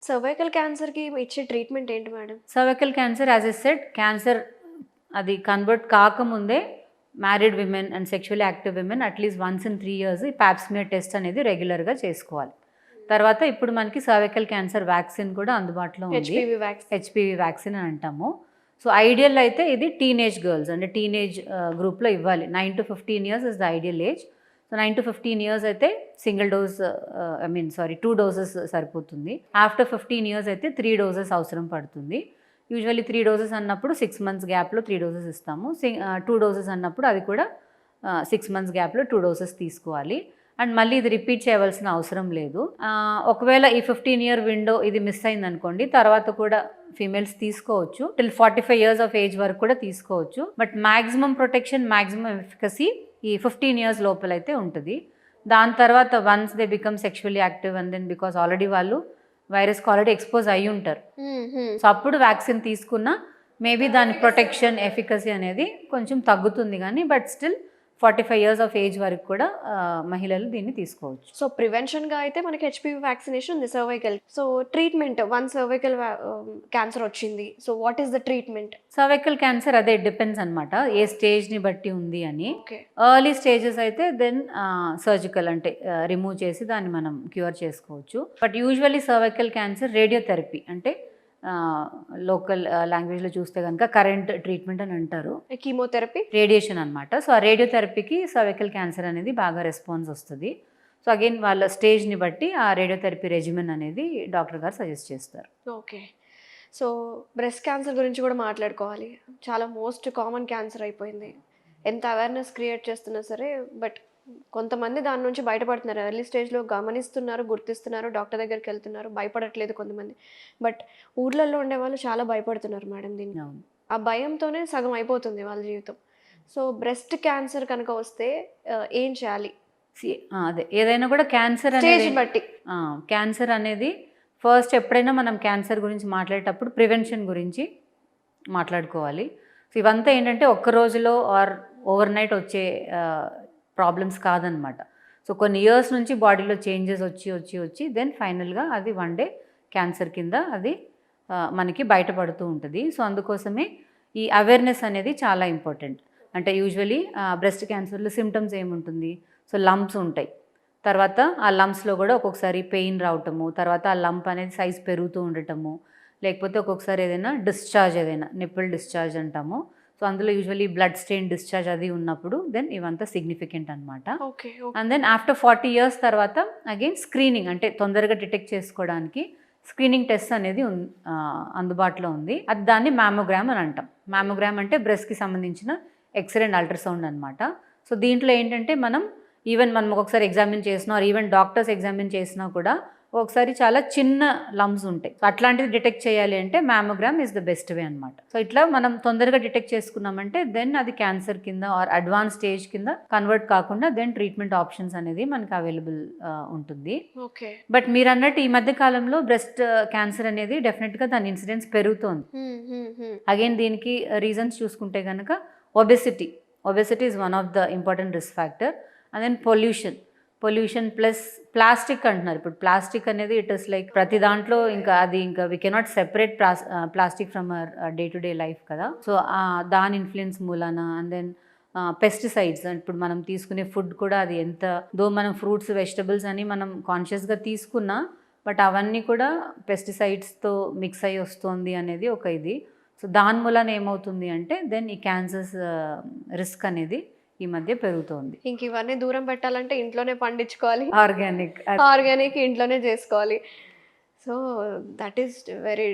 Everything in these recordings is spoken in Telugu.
సర్వైకల్ క్యాన్సర్‌కి ఇచ్చే ట్రీట్మెంట్ ఏంటి madam? Cervical cancer as a said cancer అది కన్వర్ట్ కాకముందే married women and sexually active women at least once in 3 years ఈ పాప్స్మియర్ టెస్ట్ అనేది రెగ్యులర్‌గా చేసుకోవాలి. తర్వాత ఇప్పుడు మనకి సర్వైకల్ క్యాన్సర్ వ్యాక్సిన్ కూడా అందుబాటులో ఉంది. HPV vaccine. హెచ్‌పివి వ్యాక్సిన్ అని అంటాము. సో ఐడియల్ అయితే ఇది టీనేజ్ గర్ల్స్ అంటే టీనేజ్ గ్రూప్‌లో ఇవ్వాలి. 9-15 years is the ideal age. So 9-15 years అయితే సింగిల్ డోస్ 2 డోసెస్ సరిపోతుంది. ఆఫ్టర్ 15 ఇయర్స్ అయితే 3 డోసెస్ అవసరం పడుతుంది. యూజువల్లీ 3 డోసెస్ అన్నప్పుడు 6 మంత్స్ గ్యాప్లో 3 డోసెస్ ఇస్తాము. 2 డోసెస్ అన్నప్పుడు అది కూడా 6 మంత్స్ గ్యాప్లో 2 డోసెస్ తీసుకోవాలి. అండ్ మళ్ళీ ఇది రిపీట్ చేయవలసిన అవసరం లేదు. ఒకవేళ ఈ 15 ఇయర్ విండో ఇది మిస్ అయిందనుకోండి, తర్వాత కూడా ఫీమేల్స్ తీసుకోవచ్చు. టిల్ 45 ఇయర్స్ ఆఫ్ ఏజ్ వరకు కూడా తీసుకోవచ్చు. But maximum protection, maximum efficacy ఈ 15 ఇయర్స్ లోపలైతే ఉంటుంది. దాని తర్వాత once they become sexually active and then because already వాళ్ళు వైరస్కి ఆల్రెడీ ఎక్స్పోజ్ అయ్యి ఉంటారు. సో అప్పుడు వ్యాక్సిన్ తీసుకున్నా మేబీ దాని ప్రొటెక్షన్, ఎఫికసీ అనేది కొంచెం తగ్గుతుంది కానీ but still 45 years of age వరకు కూడా మహిళలు దీన్ని తీసుకోవచ్చు. సో ప్రివెన్షన్‌గా అయితే మనకి హెచ్‌పివి వ్యాక్సినేషన్ ఉంది cervical. So treatment one cervical cancer వచ్చింది. So what is the treatment? Cervical cancer అదే డిపెండ్స్ అనమాట ఏ స్టేజ్ని బట్టి ఉంది అని. ఓకే. ఎర్లీ స్టేజెస్ అయితే దెన్ సర్జికల్ అంటే రిమూవ్ చేసి దాన్ని మనం క్యూర్ చేసుకోవచ్చు. But usually cervical cancer radiotherapy అంటే లోకల్ లాంగ్వేజ్లో చూస్తే కనుక కరెంట్ ట్రీట్మెంట్ అని అంటారు. కీమోథెరపీ, రేడియేషన్ అనమాట. సో ఆ రేడియోథెరపీకి సర్వైకల్ క్యాన్సర్ అనేది బాగా రెస్పాన్స్ వస్తుంది. సో అగైన్ వాళ్ళ స్టేజ్ని బట్టి ఆ రేడియోథెరపీ రెజిమెన్ అనేది డాక్టర్ గారు సజెస్ట్ చేస్తారు. ఓకే. సో బ్రెస్ట్ క్యాన్సర్ గురించి కూడా మాట్లాడుకోవాలి. చాలా మోస్ట్ కామన్ క్యాన్సర్ అయిపోయింది. ఎంత అవేర్నెస్ క్రియేట్ చేస్తున్నా సరే బట్ కొంతమంది దాని నుంచి బయటపడుతున్నారు. ఎర్లీ స్టేజ్లో గమనిస్తున్నారు, గుర్తిస్తున్నారు, డాక్టర్ దగ్గరికి వెళ్తున్నారు, భయపడట్లేదు కొంతమంది. బట్ ఊర్లలో ఉండేవాళ్ళు చాలా భయపడుతున్నారు మేడం దీన్ని. అవును. ఆ భయంతోనే సగం అయిపోతుంది వాళ్ళ జీవితం. సో బ్రెస్ట్ క్యాన్సర్ కనుక వస్తే ఏం చేయాలి? అదే ఏదైనా కూడా క్యాన్సర్ స్టేజ్ అనేది బట్టి. క్యాన్సర్ అనేది ఫస్ట్ ఎప్పుడైనా మనం క్యాన్సర్ గురించి మాట్లాడేటప్పుడు ప్రివెన్షన్ గురించి మాట్లాడుకోవాలి. సో ఇవంతా ఏంటంటే ఒక్క రోజులో ఆర్ ఓవర్ నైట్ వచ్చే ప్రాబ్లమ్స్ కాదనమాట. సో కొన్ని ఇయర్స్ నుంచి బాడీలో చేంజెస్ వచ్చి దెన్ ఫైనల్గా అది వన్ డే క్యాన్సర్ కింద అది మనకి బయటపడుతూ ఉంటుంది. సో అందుకోసమే ఈ అవేర్నెస్ అనేది చాలా ఇంపార్టెంట్. అంటే యూజువలీ బ్రెస్ట్ క్యాన్సర్లో సిమ్టమ్స్ ఏముంటుంది, సో లంప్స్ ఉంటాయి. తర్వాత ఆ లంప్స్లో కూడా ఒక్కొక్కసారి పెయిన్ రావటము, తర్వాత ఆ లంప్ అనేది సైజ్ పెరుగుతూ ఉండటము, లేకపోతే ఒక్కొక్కసారి ఏదైనా డిశ్చార్జ్, ఏదైనా నిప్పుల్ డిశ్చార్జ్ అంటాము. సో అందులో యూజువల్లీ బ్లడ్ స్టెయిన్ డిశ్చార్జ్ అది ఉన్నప్పుడు దెన్ ఇవంతా సిగ్నిఫికెంట్ అనమాట. Okay. And then after 40 years తర్వాత అగైన్ స్క్రీనింగ్ అంటే తొందరగా డిటెక్ట్ చేసుకోవడానికి స్క్రీనింగ్ టెస్ట్ అనేది అందుబాటులో ఉంది. అది దాన్ని మ్యామోగ్రామ్ అని అంటాం. మ్యామోగ్రామ్ అంటే బ్రెస్ట్కి సంబంధించిన ఎక్స్రే అండ్ అల్ట్రాసౌండ్ అనమాట. సో దీంట్లో ఏంటంటే మనం ఒక్కొక్కసారి ఎగ్జామిన్ చేసినా ఆర్ ఈవెన్ డాక్టర్స్ ఎగ్జామిన్ చేసినా కూడా ఒకసారి చాలా చిన్న లంప్స్ ఉంటాయి. సో అట్లాంటిది డిటెక్ట్ చేయాలి అంటే mammogram is the best way అనమాట. సో ఇట్లా మనం తొందరగా డిటెక్ట్ చేసుకున్నామంటే దెన్ అది క్యాన్సర్ కింద ఆర్ అడ్వాన్స్ స్టేజ్ కింద కన్వర్ట్ కాకుండా దెన్ ట్రీట్మెంట్ ఆప్షన్స్ అనేది మనకి అవైలబుల్ ఉంటుంది. ఓకే. బట్ మీరు అన్నట్టు ఈ మధ్య కాలంలో బ్రెస్ట్ క్యాన్సర్ అనేది డెఫినెట్గా దాని ఇన్సిడెన్స్ పెరుగుతోంది. అగైన్ దీనికి రీజన్స్ చూసుకుంటే కనుక obesity is one of the important risk factor. And then pollution plus plastic అంటున్నారు. ఇప్పుడు ప్లాస్టిక్ అనేది ఇట్ ఇస్ లైక్ ప్రతి దాంట్లో ఇంకా we cannot separate plastic from our day to day life కదా. సో దాని ఇన్ఫ్లుయెన్స్ మూలాన అండ్ దెన్ పెస్టిసైడ్స్, ఇప్పుడు మనం తీసుకునే ఫుడ్ కూడా అది ఎంత మనం ఫ్రూట్స్ వెజిటబుల్స్ అని మనం కాన్షియస్గా తీసుకున్నా బట్ అవన్నీ కూడా పెస్టిసైడ్స్తో మిక్స్ అయ్యి వస్తుంది అనేది ఒక ఇది. సో దాని మూలాన ఏమవుతుంది అంటే దెన్ ఈ క్యాన్సర్స్ రిస్క్ అనేది ఈ మధ్య పెరుగుతోంది. ఇంక ఇవన్నీ దూరం పెట్టాలంటే ఇంట్లోనే పండించుకోవాలి, ఆర్గానిక్ ఇంట్లోనే చేసుకోవాలి. So that is very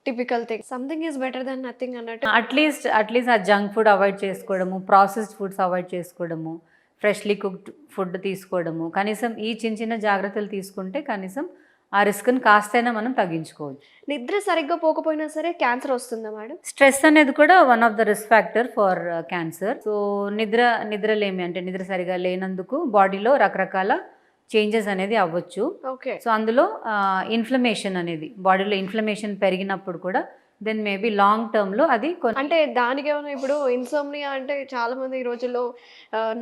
typical thing. Something is better than nothing అన్నట్టు. అట్లీస్ట్ ఆ జంక్ ఫుడ్ అవాయిడ్ చేసుకోవడము, ప్రాసెస్డ్ ఫుడ్స్ అవాయిడ్ చేసుకోవడము, ఫ్రెష్లీ కుక్డ్ ఫుడ్ తీసుకోవడము, కనీసం ఈ చిన్న జాగ్రత్తలు తీసుకుంటే కనీసం ఆ రిస్క్ని కాస్తైనా మనం తగ్గించుకోవచ్చు. నిద్ర సరిగ్గా పోకపోయినా సరే క్యాన్సర్ వస్తుందా మేడం? స్ట్రెస్ అనేది కూడా one of the risk factor for cancer. So నిద్రలేమి అంటే నిద్ర సరిగా లేనందుకు బాడీలో రకరకాల చేంజెస్ అనేది అవ్వచ్చు. ఓకే. సో అందులో ఇన్ఫ్లమేషన్ అనేది బాడీలో ఇన్ఫ్లమేషన్ పెరిగినప్పుడు కూడా దెన్ మేబీ లాంగ్ టర్మ్లో అది కొన్ని అంటే దానికేమైనా ఇప్పుడు ఇన్సోమ్నియా అంటే చాలామంది ఈ రోజుల్లో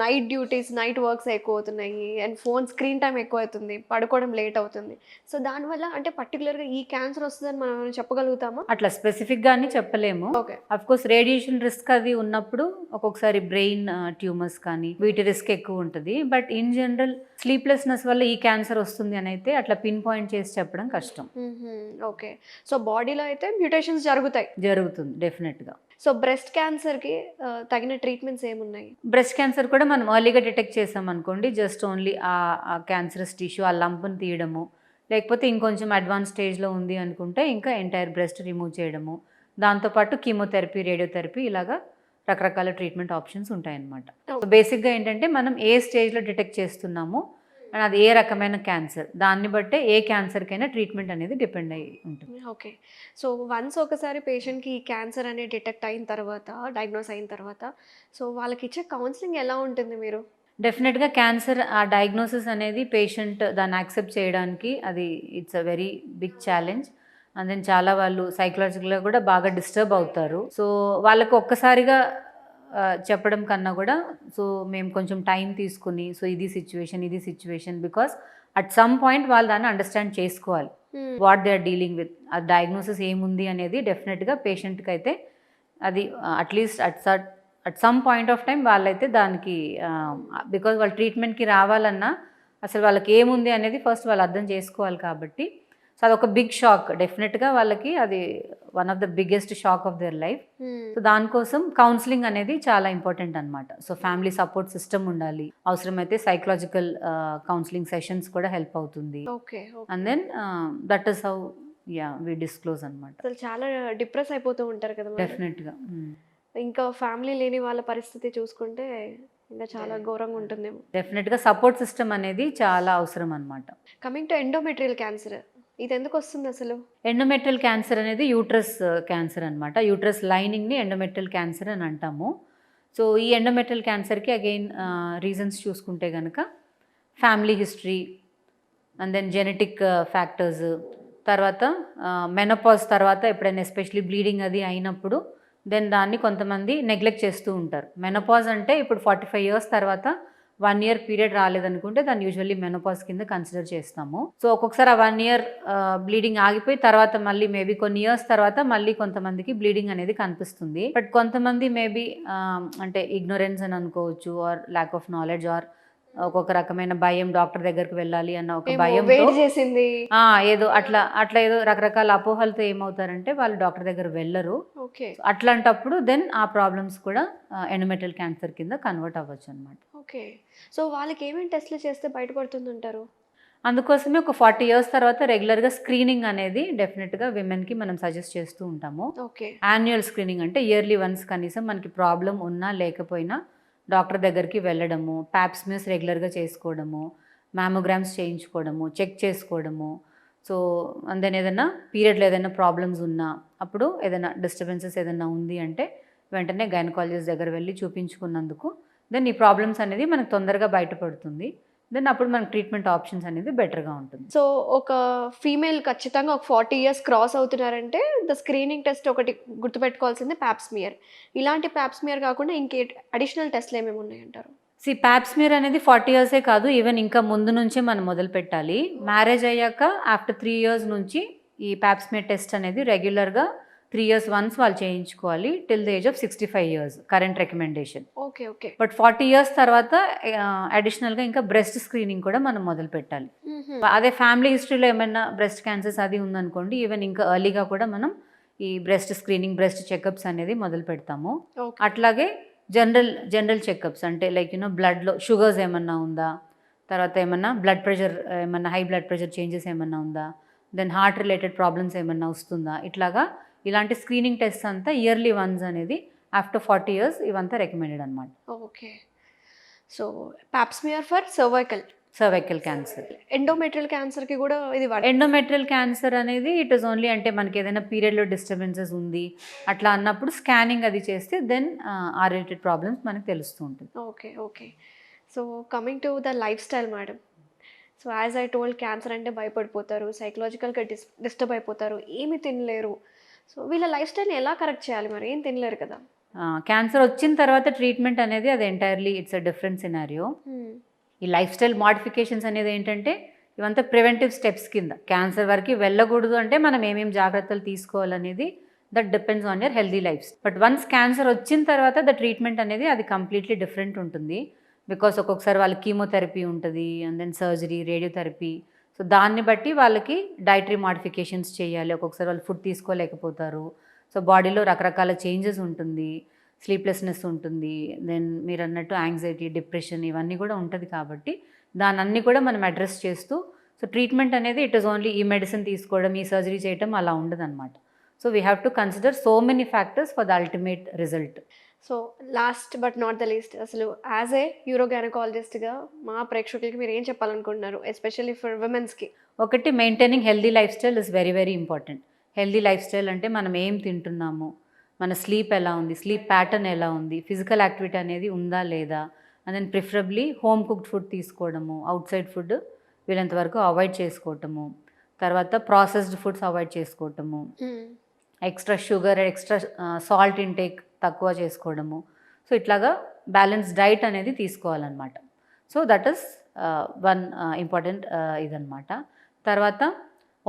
నైట్ డ్యూటీస్, నైట్ వర్క్స్ ఎక్కువవుతున్నాయి. అండ్ ఫోన్ స్క్రీన్ టైమ్ ఎక్కువవుతుంది. పడుకోవడం లేట్ అవుతుంది. సో దానివల్ల అంటే పర్టిక్యులర్‌గా ఈ క్యాన్సర్ వస్తదని మనం ఏమైనా చెప్పగలుగుతామా? అట్లా స్పెసిఫిక్గా అని చెప్పలేము. ఓకే. కోర్స్ రేడియేషన్ రిస్క్ అది ఉన్నప్పుడు ఒక్కొక్కసారి బ్రెయిన్ ట్యూమర్స్ కానీ వీటి రిస్క్ ఎక్కువ ఉంటుంది. బట్ ఇన్ జనరల్ స్లీప్లెస్నెస్ వల్ల ఈ క్యాన్సర్ వస్తుంది అని అయితే అట్లా పిన్ పాయింట్ చేసి చెప్పడం కష్టం. హుహు. ఓకే. సో బాడీలో అయితే మ్యుటేషన్స్ జరుగుతాయి. జరుగుతుంది డెఫినెట్గా. సో బ్రెస్ట్ క్యాన్సర్‌కి తగిన ట్రీట్మెంట్స్ ఏమున్నాయి? బ్రెస్ట్ క్యాన్సర్ కూడా మనం ఎర్లీగా డిటెక్ట్ చేసామనుకోండి, జస్ట్ ఓన్లీ ఆ క్యాన్సరస్ టిష్యూ ఆ లంప్ని తీయడము, లేకపోతే ఇంకొంచెం అడ్వాన్స్ స్టేజ్లో ఉంది అనుకుంటే ఇంకా ఎంటైర్ బ్రెస్ట్ రిమూవ్ చేయడము, దాంతోపాటు కీమోథెరపీ, రేడియోథెరపీ ఇలాగా రకరకాల ట్రీట్మెంట్ ఆప్షన్స్ ఉంటాయన్నమాట. సో బేసిక్గా ఏంటంటే మనం ఏ స్టేజ్లో డిటెక్ట్ చేస్తున్నామో అండ్ అది ఏ రకమైన క్యాన్సర్ దాన్ని బట్టే ఏ క్యాన్సర్కైనా ట్రీట్మెంట్ అనేది డిపెండ్ అయ్యి ఉంటుంది. ఓకే. సో వన్స్ ఒకసారి పేషెంట్‌కి ఈ క్యాన్సర్ అనేది డిటెక్ట్ అయిన తర్వాత, డయాగ్నోస్ అయిన తర్వాత, సో వాళ్ళకిచ్చే కౌన్సెలింగ్ ఎలా ఉంటుంది మీరు? డెఫినెట్గా క్యాన్సర్ ఆ డయాగ్నోసిస్ అనేది పేషెంట్ దాన్ని యాక్సెప్ట్ చేయడానికి అది it's a very big challenge. And then చాలా వాళ్ళు సైకలాజికల్గా కూడా బాగా డిస్టర్బ్ అవుతారు. సో వాళ్ళకు ఒక్కసారిగా చెప్పడం కన్నా కూడా సో మేము కొంచెం టైం తీసుకుని సో ఇది situation because at some point వాళ్ళు దాన్ని అండర్స్టాండ్ చేసుకోవాలి. Hmm. What they are dealing with ఆ డయాగ్నోసిస్ ఏముంది అనేది డెఫినెట్గా పేషెంట్కి అయితే అది at least at some point of time వాళ్ళైతే దానికి బికాజ్ వాళ్ళ ట్రీట్మెంట్కి రావాలన్నా అసలు వాళ్ళకి ఏముంది అనేది ఫస్ట్ వాళ్ళు అర్థం చేసుకోవాలి కాబట్టి సో అదొక బిగ్ షాక్. డెఫినెట్గా వాళ్ళకి అది one of the biggest shock of their life. హ్మ్. సో దానికోసం కౌన్సిలింగ్ అనేది చాలా ఇంపార్టెంట్ అనమాట. సో ఫ్యామిలీ సపోర్ట్ సిస్టమ్ ఉండాలి, అవసరమైతే సైకలాజికల్ కౌన్సిలింగ్ సెషన్స్ కూడా హెల్ప్ అవుతుంది. Okay. Okay. And then that is how we disclose అనమాట. అసలు చాలా డిప్రెస్ అయిపోతూ ఉంటారు కదా మరి. డెఫినెట్గా ఇంకా ఫ్యామిలీ లేని వాళ్ళ పరిస్థితి చూసుకుంటే ఇంకా చాలా ఘోరంగా ఉంటుందేమో. డెఫినెట్గా సపోర్ట్ సిస్టమ్ అనేది చాలా అవసరం అనమాట. కమింగ్ టు ఎండోమెట్రియల్ క్యాన్సర్, ఇది ఎందుకు వస్తుంది అసలు? ఎండోమెట్రియల్ క్యాన్సర్ అనేది యూట్రస్ క్యాన్సర్ అనమాట. యూట్రస్ లైనింగ్ని ఎండోమెట్రియల్ క్యాన్సర్ అని అంటాము. సో ఈ ఎండోమెట్రియల్ క్యాన్సర్కి అగైన్ రీజన్స్ చూసుకుంటే కనుక family history and then genetic factors, తర్వాత మెనోపాజ్ తర్వాత ఎప్పుడైనా ఎస్పెషలీ బ్లీడింగ్ అది అయినప్పుడు దెన్ దాన్ని కొంతమంది నెగ్లెక్ట్ చేస్తూ ఉంటారు. మెనోపాజ్ అంటే ఇప్పుడు 45 years తర్వాత 1 year పీరియడ్ రాలేదనుకుంటే దాన్ని యూజువల్లీ మెనోపాజ్ కింద కన్సిడర్ చేస్తాము. సో ఒక్కొక్కసారి ఆ 1 year బ్లీడింగ్ ఆగిపోయి తర్వాత మళ్ళీ మేబీ కొన్ని ఇయర్స్ తర్వాత మళ్ళీ కొంతమందికి బ్లీడింగ్ అనేది కనిపిస్తుంది. బట్ కొంతమంది మేబీ అంటే ఇగ్నోరెన్స్ అని అనుకోవచ్చు, or lack of knowledge, or ఒక్కొక్క రకమైన భయం, డాక్టర్ దగ్గరికి వెళ్ళాలి అన్న ఒక భయంతో వెయిట్ చేసింది. ఏదో అట్లా ఏదో రకరకాల అపోహలతో ఏమవుతారంటే వాళ్ళు డాక్టర్ దగ్గర వెళ్ళరు. ఓకే. అట్లాంటప్పుడు దెన్ ఆ ప్రాబ్లమ్స్ కూడా ఎండోమెట్రియల్ క్యాన్సర్ కింద కన్వర్ట్ అవ్వచ్చు అనమాట. ఓకే. సో వాళ్ళకి ఏమేమి టెస్ట్లు చేస్తే బయటపడుతుందంటారు? అందుకోసమే ఒక 40 years తర్వాత రెగ్యులర్గా స్క్రీనింగ్ అనేది డెఫినెట్గా విమెన్కి మనం సజెస్ట్ చేస్తూ ఉంటాము. ఓకే. యాన్యువల్ స్క్రీనింగ్ అంటే ఇయర్లీ వన్స్ కనీసం మనకి ప్రాబ్లం ఉన్నా లేకపోయినా డాక్టర్ దగ్గరికి వెళ్ళడము, ప్యాప్స్మియర్స్ రెగ్యులర్గా చేసుకోవడము, మ్యామోగ్రామ్స్ చేయించుకోవడము, చెక్ చేసుకోవడము. సో అండ్ దెన్ ఏదైనా పీరియడ్లో ఏదైనా ప్రాబ్లమ్స్ ఉన్నా అప్పుడు ఏదైనా డిస్టర్బెన్సెస్ ఏదైనా ఉంది అంటే వెంటనే గైనకాలజిస్ట్ దగ్గర వెళ్ళి చూపించుకున్నందుకు దెన్ ఈ ప్రాబ్లమ్స్ అనేది మనకు తొందరగా బయటపడుతుంది. దెన్ అప్పుడు మనకు ట్రీట్మెంట్ ఆప్షన్స్ అనేది బెటర్గా ఉంటుంది. సో ఒక ఫీమేల్ ఖచ్చితంగా ఒక 40 years క్రాస్ అవుతున్నారంటే ద స్క్రీనింగ్ టెస్ట్ ఒకటి గుర్తుపెట్టుకోవాల్సింది ప్యాప్స్మియర్. ఇలాంటి ప్యాప్స్మియర్ కాకుండా ఇంకే అడిషనల్ టెస్ట్లు ఏమేమి ఉన్నాయంటారు? ప్యాప్స్మియర్ అనేది 40 years కాదు, ఈవెన్ ఇంకా ముందు నుంచే మనం మొదలు పెట్టాలి. మ్యారేజ్ అయ్యాక ఆఫ్టర్ 3 years నుంచి ఈ ప్యాప్స్మియర్ టెస్ట్ అనేది రెగ్యులర్గా 3 years వన్స్ వాళ్ళు చేయించుకోవాలి till the age of 65 years current recommendation. Okay. Okay. But 40 years తర్వాత అడిషనల్గా ఇంకా బ్రెస్ట్ స్క్రీనింగ్ కూడా మనం మొదలు పెట్టాలి. అదే ఫ్యామిలీ హిస్టరీలో ఏమైనా బ్రెస్ట్ క్యాన్సర్స్ అది ఉందనుకోండి, ఈవెన్ ఇంకా ఎర్లీగా కూడా మనం ఈ బ్రెస్ట్ స్క్రీనింగ్, బ్రెస్ట్ చెకప్స్ అనేది మొదలు పెడతాము. అట్లాగే జనరల్ చెకప్స్ అంటే లైక్ బ్లడ్లో షుగర్స్ ఏమన్నా ఉందా, తర్వాత ఏమన్నా బ్లడ్ ప్రెషర్ ఏమన్నా హై బ్లడ్ ప్రెషర్ చేంజెస్ ఏమన్నా ఉందా, దెన్ హార్ట్ రిలేటెడ్ ప్రాబ్లమ్స్ ఏమన్నా వస్తుందా, ఇలాంటి స్క్రీనింగ్ టెస్ట్ అంతా ఇయర్లీ వన్స్ అనేది ఆఫ్టర్ 40 years ఇవంతా రికమెండెడ్ అనమాట. Okay. So Pap smear for cervical cancer. Endometrial క్యాన్సర్కి కూడా ఇది ఎండోమెట్రియల్ క్యాన్సర్ అనేది ఇట్ ఈస్ ఓన్లీ అంటే మనకి ఏదైనా పీరియడ్లో డిస్టర్బెన్సెస్ ఉంది అట్లా అన్నప్పుడు స్కానింగ్ అది చేస్తే దెన్ ఆ రిలేటెడ్ ప్రాబ్లమ్స్ మనకు తెలుస్తూ ఉంటుంది. Okay. Okay. So coming to the life style madam. So as I told cancer అంటే భయపడిపోతారు, సైకలాజికల్గా డిస్టర్బ్ అయిపోతారు, ఏమి తినలేరు. సో వీళ్ళ లైఫ్ స్టైల్ని ఎలా కరెక్ట్ చేయాలి మరి? ఏం తినలేరు కదా. క్యాన్సర్ వచ్చిన తర్వాత ట్రీట్మెంట్ అనేది అది entirely it's a different scenario. ఈ లైఫ్ స్టైల్ మోడిఫికేషన్స్ అనేది ఏంటంటే ఇవంతా ప్రివెంటివ్ స్టెప్స్ కింద. క్యాన్సర్ వరకు వెళ్ళకూడదు అంటే మనం ఏమేమి జాగ్రత్తలు తీసుకోవాలనేది that depends on your healthy life. But once cancer వచ్చిన తర్వాత ద ట్రీట్మెంట్ అనేది అది కంప్లీట్లీ డిఫరెంట్ ఉంటుంది. బికాస్ ఒక్కొక్కసారి వాళ్ళకి కీమోథెరపీ ఉంటుంది and then surgery, radiotherapy. So దాన్ని బట్టి వాళ్ళకి డైటరీ మోడిఫికేషన్స్ చేయాలి. ఒక్కొక్కసారి వాళ్ళు ఫుడ్ తీసుకోలేకపోతారు. సో బాడీలో రకరకాల చేంజెస్ ఉంటుంది, స్లీప్లెస్నెస్ ఉంటుంది, దెన్ మీరు అన్నట్టు యాంగ్జైటీ, డిప్రెషన్ ఇవన్నీ కూడా ఉంటుంది. కాబట్టి దాన్ని కూడా మనం అడ్రస్ చేస్తూ సో ట్రీట్మెంట్ అనేది ఇట్ ఈస్ ఓన్లీ ఈ మెడిసిన్ తీసుకోవడం, ఈ సర్జరీ చేయడం అలా ఉండదన్నమాట. So we have to consider so many factors for the ultimate result. So last but not the least, అసలు యాజ్ ఏ యూరోగైనకాలజిస్ట్గా మా ప్రేక్షకులకి మీరు ఏం చెప్పాలనుకుంటున్నారు, ఎస్పెషల్లీ ఫర్ విమెన్స్కి? ఒకటి, maintaining healthy life style is very very important. Healthy life style అంటే మనం ఏం తింటున్నాము, మన స్లీప్ ఎలా ఉంది, స్లీప్ ప్యాటర్న్ ఎలా ఉంది, ఫిజికల్ యాక్టివిటీ అనేది ఉందా లేదా, and then preferably home cooked food తీసుకోవడము, అవుట్ సైడ్ ఫుడ్ వీళ్ళంత వరకు అవాయిడ్ చేసుకోవటము, తర్వాత ప్రాసెస్డ్ ఫుడ్స్ అవాయిడ్ చేసుకోవటము, extra sugar, extra salt intake తక్కువ చేసుకోవడము. సో ఇట్లాగా బ్యాలెన్స్ డైట్ అనేది తీసుకోవాలన్నమాట. So that is one important ఇదన్నమాట. తర్వాత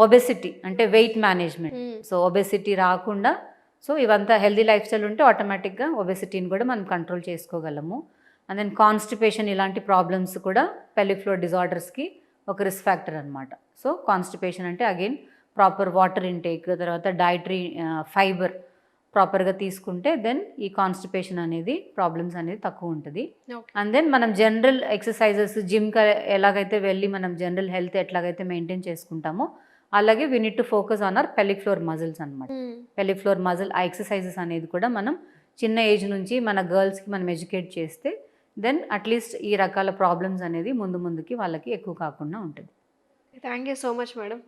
ఒబెసిటీ అంటే వెయిట్ మేనేజ్మెంట్. సో ఒబెసిటీ రాకుండా సో ఇవంతా హెల్దీ లైఫ్ స్టైల్ ఉంటే ఆటోమేటిక్గా ఒబెసిటీని కూడా మనం కంట్రోల్ చేసుకోగలము. అండ్ దెన్ కాన్స్టిపేషన్ ఇలాంటి ప్రాబ్లమ్స్ కూడా పెల్విక్ ఫ్లోర్ డిజార్డర్స్కి ఒక రిస్క్ ఫ్యాక్టర్ అనమాట. సో కాన్స్టిపేషన్ అంటే అగైన్ ప్రాపర్ వాటర్ ఇంటేక్, తర్వాత డైటరీ ఫైబర్ ప్రాపర్గా తీసుకుంటే దెన్ ఈ కాన్స్టిపేషన్ అనేది ప్రాబ్లమ్స్ అనేది తక్కువ ఉంటుంది. అండ్ దెన్ మనం జనరల్ ఎక్సర్సైజెస్, జిమ్కి ఎలాగైతే వెళ్ళి మనం జనరల్ హెల్త్ ఎట్లాగైతే మెయింటైన్ చేసుకుంటామో అలాగే we need to focus on hour pelvic floor muscles అనమాట. పెల్విక్ ఫ్లోర్ మజిల్ ఆ ఎక్సర్సైజెస్ అనేది కూడా మనం చిన్న ఏజ్ నుంచి మన గర్ల్స్కి మనం ఎడ్యుకేట్ చేస్తే దెన్ అట్లీస్ట్ ఈ రకాల ప్రాబ్లమ్స్ అనేది ముందుకి వాళ్ళకి ఎక్కువ కాకుండా ఉంటుంది. Thank you so much madam,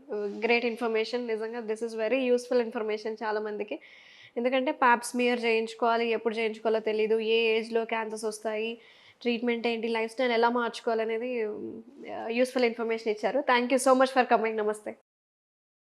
great information. నిజంగా this is very useful information చాలామందికి. ఎందుకంటే ప్యాప్ స్మియర్ చేయించుకోవాలి, ఎప్పుడు చేయించుకోవాలో తెలీదు, ఏ ఏజ్లో క్యాన్సర్స్ వస్తాయి, ట్రీట్మెంట్ ఏంటి, లైఫ్ స్టైల్ ఎలా మార్చుకోవాలనేది యూస్ఫుల్ ఇన్ఫర్మేషన్ ఇచ్చారు. Thank you so much for coming. నమస్తే.